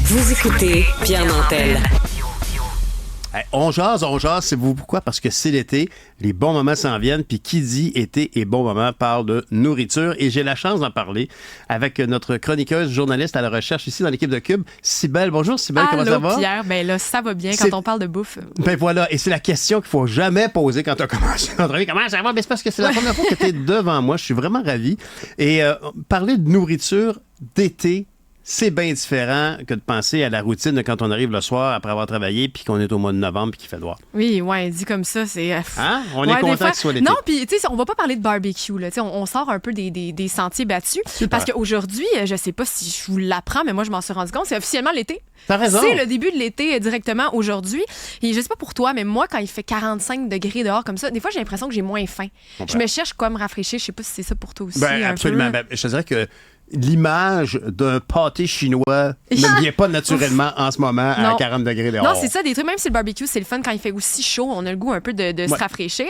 Vous écoutez Pierre Nantel. On jase, savez-vous pourquoi? Parce que c'est l'été, les bons moments s'en viennent, puis qui dit été et bons moments parle de nourriture. Et j'ai la chance d'en parler avec notre chroniqueuse, journaliste à la recherche ici dans l'équipe de Cube, Cybèle. Bonjour Cybèle, comment ça va? Allô Pierre, ben là, ça va bien quand on parle de bouffe. Ben voilà, et c'est la question qu'il faut jamais poser quand tu as commencé l'entrevue. Comment ça va? Ben c'est parce que c'est la première fois que tu es devant moi, je suis vraiment ravi. Et parler de nourriture d'été, c'est bien différent que de penser à la routine de quand on arrive le soir après avoir travaillé puis qu'on est au mois de novembre puis qu'il fait noir. Oui, ouais, dit comme ça, c'est... Hein? On est content que ce soit l'été. Non, puis tu sais, on va pas parler de barbecue, là. On sort un peu des sentiers battus. Super. Parce qu'aujourd'hui, je sais pas si je vous l'apprends, mais moi, je m'en suis rendu compte, c'est officiellement l'été. T'as raison. C'est le début de l'été directement aujourd'hui. Et je sais pas pour toi, mais moi, quand il fait 45 degrés dehors comme ça, des fois, j'ai l'impression que j'ai moins faim. Okay. Je me cherche quoi me rafraîchir. Je sais pas si c'est ça pour toi aussi. Ben, absolument. Ben, je te dirais que l'image d'un pâté chinois ne vient pas naturellement en ce moment à 40 degrés dehors. Non, c'est ça, des trucs, même si le barbecue, c'est le fun quand il fait aussi chaud, on a le goût un peu de se rafraîchir.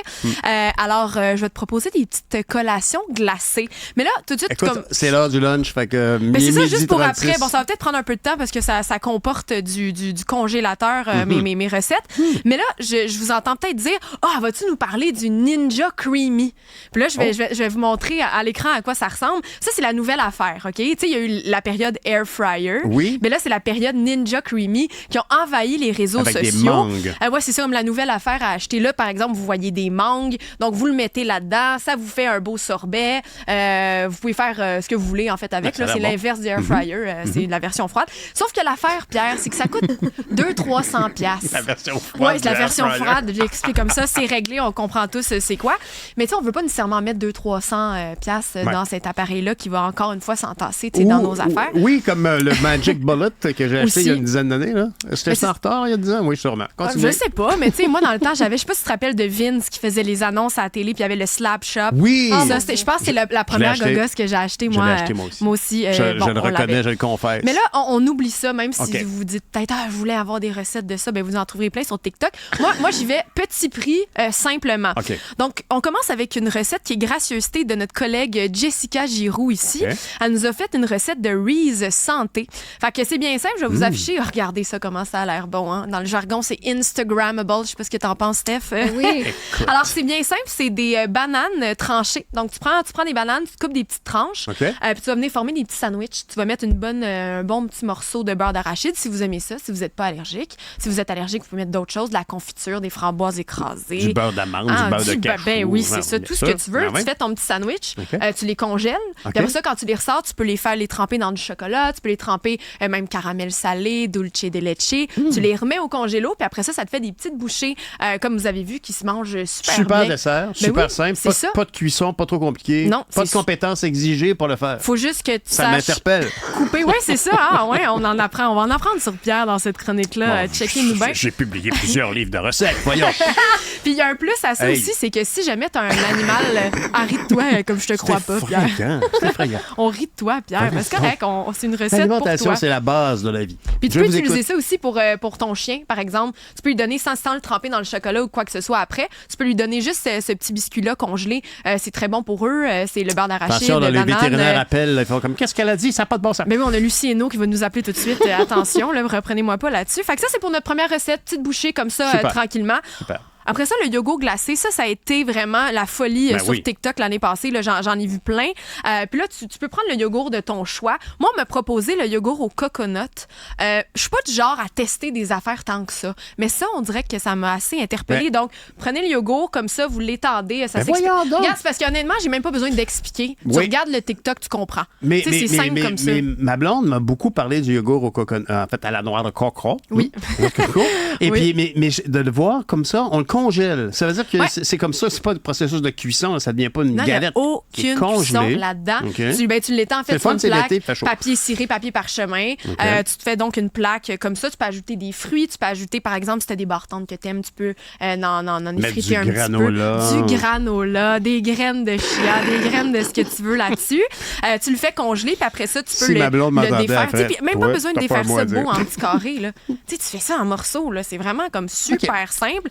Alors, je vais te proposer des petites collations glacées. Mais là, tout de suite... Écoute, c'est l'heure du lunch, fait que c'est ça, juste pour 36. après. Bon, ça va peut-être prendre un peu de temps parce que ça comporte du congélateur, mes recettes. Mais là, je vous entends peut-être dire, vas-tu nous parler du Ninja Creamy? Puis là, je vais vous montrer à l'écran à quoi ça ressemble. Ça, c'est la nouvelle affaire. OK? Tu sais, il y a eu la période Air Fryer. Oui. Mais là, c'est la période Ninja Creamy qui ont envahi les réseaux sociaux. Avec des mangues. Ouais, c'est ça, comme la nouvelle affaire à acheter. Là, par exemple, vous voyez des mangues. Donc, vous le mettez là-dedans. Ça vous fait un beau sorbet. Vous pouvez faire ce que vous voulez, en fait, avec. Là, c'est l'inverse du Air Fryer. C'est la version froide. Sauf que l'affaire, Pierre, c'est que ça coûte 200-300 $. La version froide. Oui, c'est la version froide. J'explique comme ça. C'est réglé. On comprend tous c'est quoi. Mais tu sais, on veut pas nécessairement mettre 200-300 $ dans cet appareil-là qui va encore une fois s'entasser dans nos affaires. Oui, comme le Magic Bullet que j'ai acheté il y a une dizaine d'années. Est-ce que c'est en retard il y a 10 ans? Oui, sûrement. Je sais pas, mais tu sais, moi, dans le temps, je sais pas si tu te rappelles de Vince qui faisait les annonces à la télé, puis il y avait le Slap Shop. Oui! Je pense que c'est la première gogosse que j'ai achetée, moi. Je l'ai acheté, moi aussi. Je le reconnais, je le confesse. Mais là, on oublie ça, même si vous vous dites peut-être, je voulais avoir des recettes de ça, ben vous en trouverez plein sur TikTok. Moi j'y vais petit prix, simplement. Okay. Donc, on commence avec une recette qui est gracieuseté de notre collègue Jessica Giroux ici. Okay. Elle nous a fait une recette de Reese Santé. Fait que c'est bien simple, je vais vous afficher. Regardez ça, comment ça a l'air bon. Hein? Dans le jargon, c'est Instagrammable. Je sais pas ce que t'en penses, Steph. Oui. Alors, c'est bien simple, c'est des bananes tranchées. Donc, tu prends des bananes, tu coupes des petites tranches, puis tu vas venir former des petits sandwichs. Tu vas mettre un bon petit morceau de beurre d'arachide si vous aimez ça, si vous n'êtes pas allergique. Si vous êtes allergique, vous pouvez mettre d'autres choses, de la confiture, des framboises écrasées. Du beurre d'amande, du beurre de cajou. Ben oui, c'est ça. Tout ce que tu veux. Tu fais ton petit sandwich, tu les congèles. Puis après ça, quand tu les ressors, tu peux les tremper dans du chocolat, tu peux les tremper même caramel salé, dulce de leche. Tu les remets au congélo, puis après ça, ça te fait des petites bouchées, comme vous avez vu, qui se mangent super bien. Dessert, super simple. Pas de cuisson, pas trop compliqué. Non, pas de compétences exigées pour le faire. Faut juste que tu ça m'interpelle. Couper. Oui, c'est ça. On en apprend. On va en apprendre sur Pierre dans cette chronique-là. Checkez-nous bien. J'ai publié plusieurs livres de recettes, voyons. Puis il y a un plus à ça aussi, c'est que si jamais t'as un animal, ris de toi comme je te crois pas, Pierre. C'est effrayant. On rit de toi, Pierre. Mais c'est correct, c'est une recette pour toi. L'alimentation, c'est la base de la vie. Puis tu peux utiliser ça aussi pour ton chien, par exemple. Tu peux lui donner sans le tremper dans le chocolat ou quoi que ce soit après. Tu peux lui donner juste ce petit biscuit-là congelé. C'est très bon pour eux. C'est le beurre d'arachide, attention, le banane. Les vétérinaires appellent. Ils font comme, qu'est-ce qu'elle a dit? Ça n'a pas de bon sens. Mais oui, on a Lucie Hainaut qui va nous appeler tout de suite. Attention, là, reprenez-moi pas là-dessus. Fait que ça, c'est pour notre première recette. Petite bouchée comme ça, tranquillement. Super. Après ça, le yogourt glacé, ça a été vraiment la folie sur TikTok l'année passée. Là, j'en ai vu plein. Puis là, tu peux prendre le yogourt de ton choix. Moi, on m'a proposé le yogourt au coconut. Je suis pas du genre à tester des affaires tant que ça. Mais ça, on dirait que ça m'a assez interpellée. Donc, prenez le yogourt, comme ça, vous l'étendez. Ça s'explique. Regarde, c'est parce qu'honnêtement, j'ai même pas besoin d'expliquer. Tu regardes le TikTok, tu comprends. C'est simple comme ça. Mais ma blonde m'a beaucoup parlé du yogourt au coconut. En fait, à la noix de coco. Oui. Et puis, mais de le voir comme ça, on le congèle. Ça veut dire que c'est comme ça, c'est pas le processus de cuisson, ça devient pas une galette. Il n'y a aucune cuisson là-dedans. Tu l'étends en fait sur une plaque, papier ciré, papier parchemin. Tu te fais donc une plaque comme ça. Tu peux ajouter des fruits, tu peux ajouter, par exemple, si tu as des bartendes que tu aimes, tu peux en effriter un petit peu. Du granola, des graines de chia, des graines de ce que tu veux là-dessus. Tu le fais congeler, puis après ça, tu peux le défaire. Même pas besoin de défaire ça beau en petits carrés. Tu fais ça en morceaux, là. C'est vraiment comme super simple.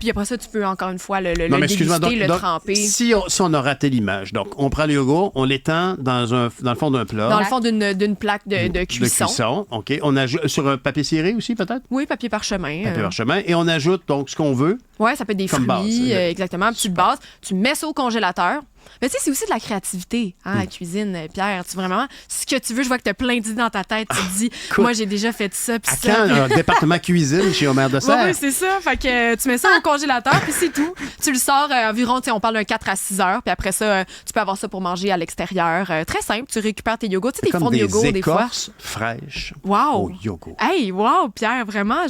Puis après ça, tu peux encore une fois le Non, mais excuse-moi, déguster, le donc, tremper. si on a raté l'image, donc on prend le yogourt, on l'étend dans le fond d'un plat. Dans le fond d'une plaque de cuisson. De cuisson, OK. On ajoute sur un papier ciré aussi, peut-être? Oui, papier parchemin. Papier parchemin. Et on ajoute donc ce qu'on veut. Oui, ça peut être des Comme fruits, base. exactement, petite base. Tu mets ça au congélateur. Mais tu sais, c'est aussi de la créativité, hein, la cuisine, Pierre. Tu vraiment, ce que tu veux, je vois que tu as plein d'idées dans ta tête. Tu te dis, moi, j'ai déjà fait ça, puis À ça. quand un département cuisine chez Omer Dessert? Oui, c'est ça. Fait que tu mets ça au congélateur, puis c'est tout. Tu le sors environ, tu sais, on parle d'un 4 à 6 heures, puis après ça, tu peux avoir ça pour manger à l'extérieur. Très simple, tu récupères tes yogourts. Tu sais, des fonds de yogourt, des fois. écorces fraîches Wow! au yogourt. Hey, wow, Pierre, vraiment,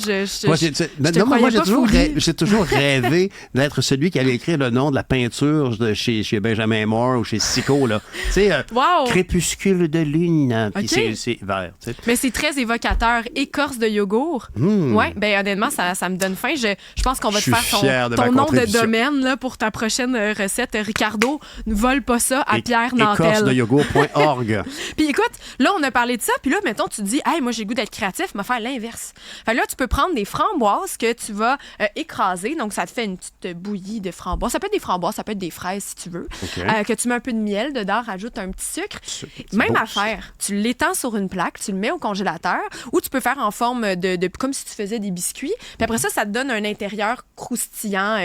Moi, j'ai j'ai toujours rêvé d'être celui qui allait écrire le nom de la peinture de chez Benjamin Moore ou chez Sico, là. Tu sais, Wow! Crépuscule de lune, puis OK. c'est vert, tu sais. Mais c'est très évocateur. Écorce de yogourt. Oui, ben honnêtement, ça me donne faim. Je pense qu'on va te Je faire suis fier de ma ton nom de contribution. domaine là, pour ta prochaine recette. Ricardo, ne vole pas ça à Pierre Nantel. Écorcedeyogourt.org. Puis écoute, là, on a parlé de ça. Puis là, mettons, tu te dis, hey, moi, j'ai le goût d'être créatif, me faire l'inverse. Fait que là, tu peux prendre des framboises que tu vas écraser. Donc, ça te fait une petite bouillie de framboises. Ça peut être des framboises, ça peut être des fraises si tu veux. OK. Que tu mets un peu de miel dedans, rajoute un petit sucre. C'est Même beau, affaire. Tu l'étends sur une plaque, tu le mets au congélateur ou tu peux faire en forme de comme si tu faisais des biscuits. Puis après ça, ça te donne un intérieur croustillant,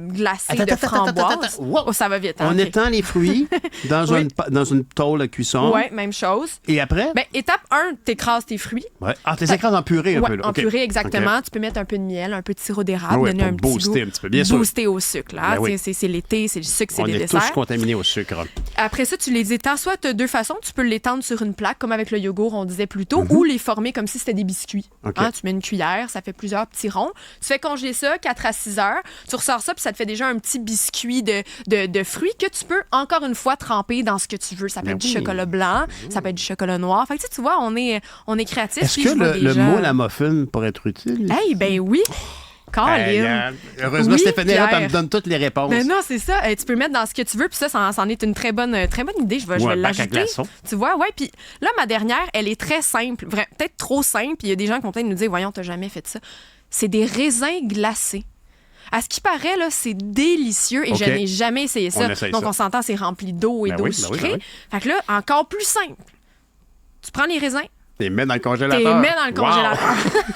glacé de framboise. Wow. Oh, ça va vite. Hein, On OK. étend les fruits dans, Oui. dans une tôle à cuisson. Ouais, même chose. Et après? Ben, étape 1, t'écrases tes fruits. Ouais. Ah, t'es écrases en purée un Ouais, peu. Là. en OK. purée, exactement. OK. Tu peux mettre un peu de miel, un peu de sirop d'érable, Ah ouais, donner pour un petit booster goût. un petit peu, bien sûr. Booster au sucre. Là. Ben oui. C'est l'été, c'est le sucre, c'est On des est desserts. tous contaminés au sucre. Après ça, tu les étends soit de deux façons. Tu peux l'étendre sur une plaque, comme avec le yogourt, on disait plus tôt, ou les former comme si c'était des biscuits. OK. Hein, tu mets une cuillère, ça fait plusieurs petits ronds. Tu fais congeler ça 4 à 6 heures. Tu ressors ça, puis ça te fait déjà un petit biscuit de fruits que tu peux, encore une fois, tremper dans ce que tu veux. Ça peut Ben être du oui. chocolat blanc, ça peut être du chocolat noir. Fait que tu vois, on est créatif. Est-ce puis que je vois le déjà- mot la muffin pourrait être utile? Hey, ben oui. Colin. Heureusement, Oui, Stéphanie est là, Pierre. elle me donne toutes les réponses. Ben non, c'est ça. Tu peux le mettre dans ce que tu veux, puis ça en est une très bonne idée. Je Ou vais un bac à l'ajouter. glaçons. Tu vois, ouais. Puis là, ma dernière, elle est très simple. Peut-être trop simple. Puis il y a des gens qui vont peut-être nous dire, voyons, t'as jamais fait ça. C'est des raisins glacés. À ce qui paraît, là, c'est délicieux et OK. je n'ai jamais essayé ça. On essaye Donc, ça. on s'entend, c'est rempli d'eau et Ben d'eau oui, ben oui, sucrée. ben oui. Fait que là, encore plus simple. Tu prends les raisins, Les mets dans le tu congélateur. les mets dans le Wow! congélateur.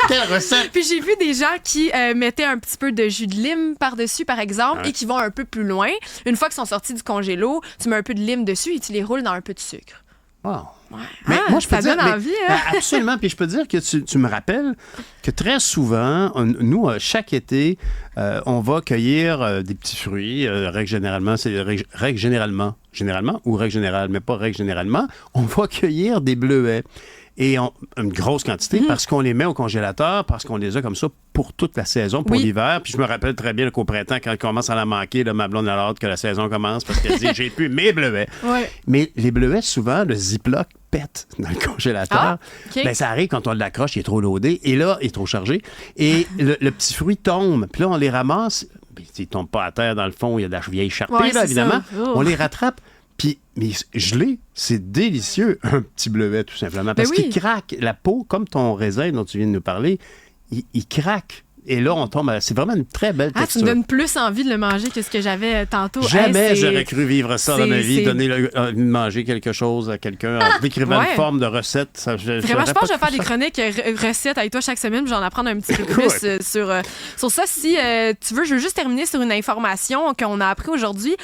Quelle recette! Puis j'ai vu des gens qui mettaient un petit peu de jus de lime par-dessus, par exemple, Ouais. et qui vont un peu plus loin. Une fois qu'ils sont sortis du congélo, tu mets un peu de lime dessus et tu les roules dans un peu de sucre. Wow. Ouais. Mais Ah, moi, je peux ça dire, donne envie, hein? absolument. Puis je peux dire que tu me rappelles que très souvent, nous, chaque été, on va cueillir des petits fruits. Règle généralement, généralement ou règle générale, mais pas règle généralement. On va cueillir des bleuets. Et une grosse quantité parce qu'on les met au congélateur, parce qu'on les a comme ça pour toute la saison, pour Oui. l'hiver. Puis je me rappelle très bien qu'au printemps, quand on commence à en manquer, là, ma blonde a hâte que la saison commence parce qu'elle dit « j'ai plus mes bleuets Ouais. ». Mais les bleuets, souvent, le Ziploc pète dans le congélateur. Ah, OK. Ben, ça arrive quand on l'accroche, il est trop loadé. Et là, il est trop chargé. Et le petit fruit tombe. Puis là, on les ramasse. Puis, ils ne tombent pas à terre dans le fond. Il y a de la vieille charpie, Ouais, là, c'est évidemment. ça. Oh. On les rattrape. Puis, mais gelé, c'est délicieux, un petit bleuet, tout simplement. Parce Ben oui. qu'il craque. La peau, comme ton raisin dont tu viens de nous parler, il craque. Et là, on tombe à... C'est vraiment une très belle Ah, tu texture. me donnes plus envie de le manger que ce que j'avais tantôt. Jamais Hey, c'est- j'aurais cru vivre ça dans ma c'est- vie, c'est- donner manger quelque chose à quelqu'un en décrivant Ouais. une forme de recette. Vraiment, je pense que je vais faire des chroniques recettes avec toi chaque semaine, puis j'en apprendre un petit peu plus sur ça. Si tu veux, je veux juste terminer sur une information qu'on a appris aujourd'hui.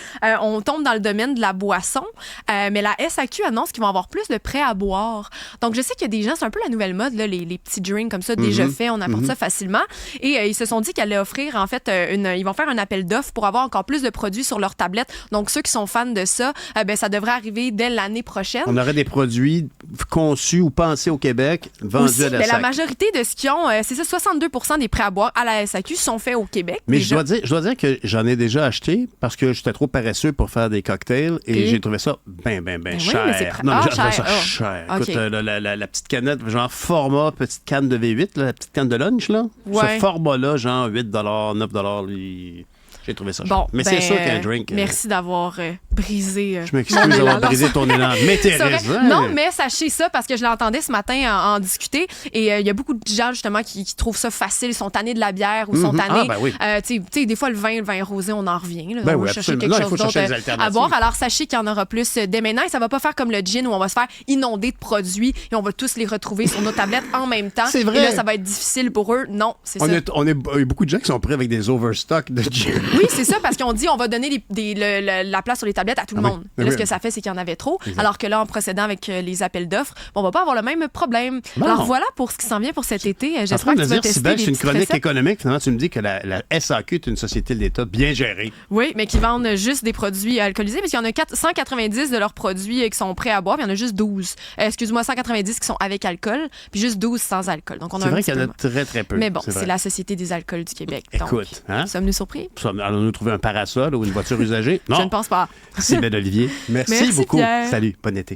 On tombe dans le domaine de la boisson, mais la SAQ annonce qu'ils vont avoir plus de prêts à boire. Donc, je sais qu'il y a des gens, c'est un peu la nouvelle mode, là, les petits drinks comme ça, déjà faits, on apporte ça facilement. Et ils se sont dit qu'elle allait offrir, en fait, ils vont faire un appel d'offres pour avoir encore plus de produits sur leur tablette. Donc, ceux qui sont fans de ça, ça devrait arriver dès l'année prochaine. On aurait des produits conçus ou pensés au Québec, vendus Aussi, à la ben, la SAQ. majorité de ce qu'ils ont, c'est ça, 62% des prêts à boire à la SAQ sont faits au Québec. Mais déjà. je dois dire que j'en ai déjà acheté parce que j'étais trop paresseux pour faire des cocktails et Et? j'ai trouvé ça bien oui, cher. mais c'est Non, mais j'ai trouvé cher. ça Oh. cher. OK. Écoute, la petite canette, genre format, petite canne de V8, là, la petite canne de lunch, là. Ouais. Ce format-là, genre 8 $, 9 $. J'ai trouvé ça Bon, cher. Mais c'est sûr qu'un drink... Merci d'avoir brisé... je m'excuse d'avoir brisé ton élan. Mais Thérèse... Non, mais sachez ça, parce que je l'entendais ce matin en discuter, et il y a beaucoup de gens, justement, qui trouvent ça facile, ils sont tannés de la bière ou sont tannés... oui. Tu sais, des fois, le vin rosé, on en revient. Là. Ben on va chercher quelque chose d'autre à boire. Alors, sachez qu'il y en aura plus dès maintenant, et ça va pas faire comme le gin où on va se faire inonder de produits et on va tous les retrouver sur nos tablettes en même temps. C'est vrai. Et là, ça va être difficile pour eux. Non, c'est ça. Il y a beaucoup de gens qui sont prêts avec des overstocks de gin. Oui, c'est ça, parce qu'on dit on va donner la place sur les tablettes à tout le monde. Oui. Là, ce que ça fait, c'est qu'il y en avait trop. Exact. Alors que là, en procédant avec les appels d'offres, on va pas avoir le même problème. Bon. Alors voilà pour ce qui s'en vient pour cet été. J'espère que tu vas tester Sybelle, des c'est une petites chronique recettes. économique. Finalement, tu me dis que la SAQ est une société de l'État bien gérée. Oui, mais qui vendent juste des produits alcoolisés, parce qu'il y en a 190 de leurs produits qui sont prêts à boire, puis il y en a juste 12. Excuse-moi, 190 qui sont avec alcool, puis juste 12 sans alcool. Donc, on a C'est un vrai petit qu'il y en a peu très, très peu. Mais bon, vrai. c'est la Société des alcools du Québec. Écoute, donc, sommes-nous surpris? Allons-nous trouver un parasol ou une voiture usagée? Non. Je ne pense pas. Sybelle Olivier, merci Merci, beaucoup. Pierre. Salut, bon été.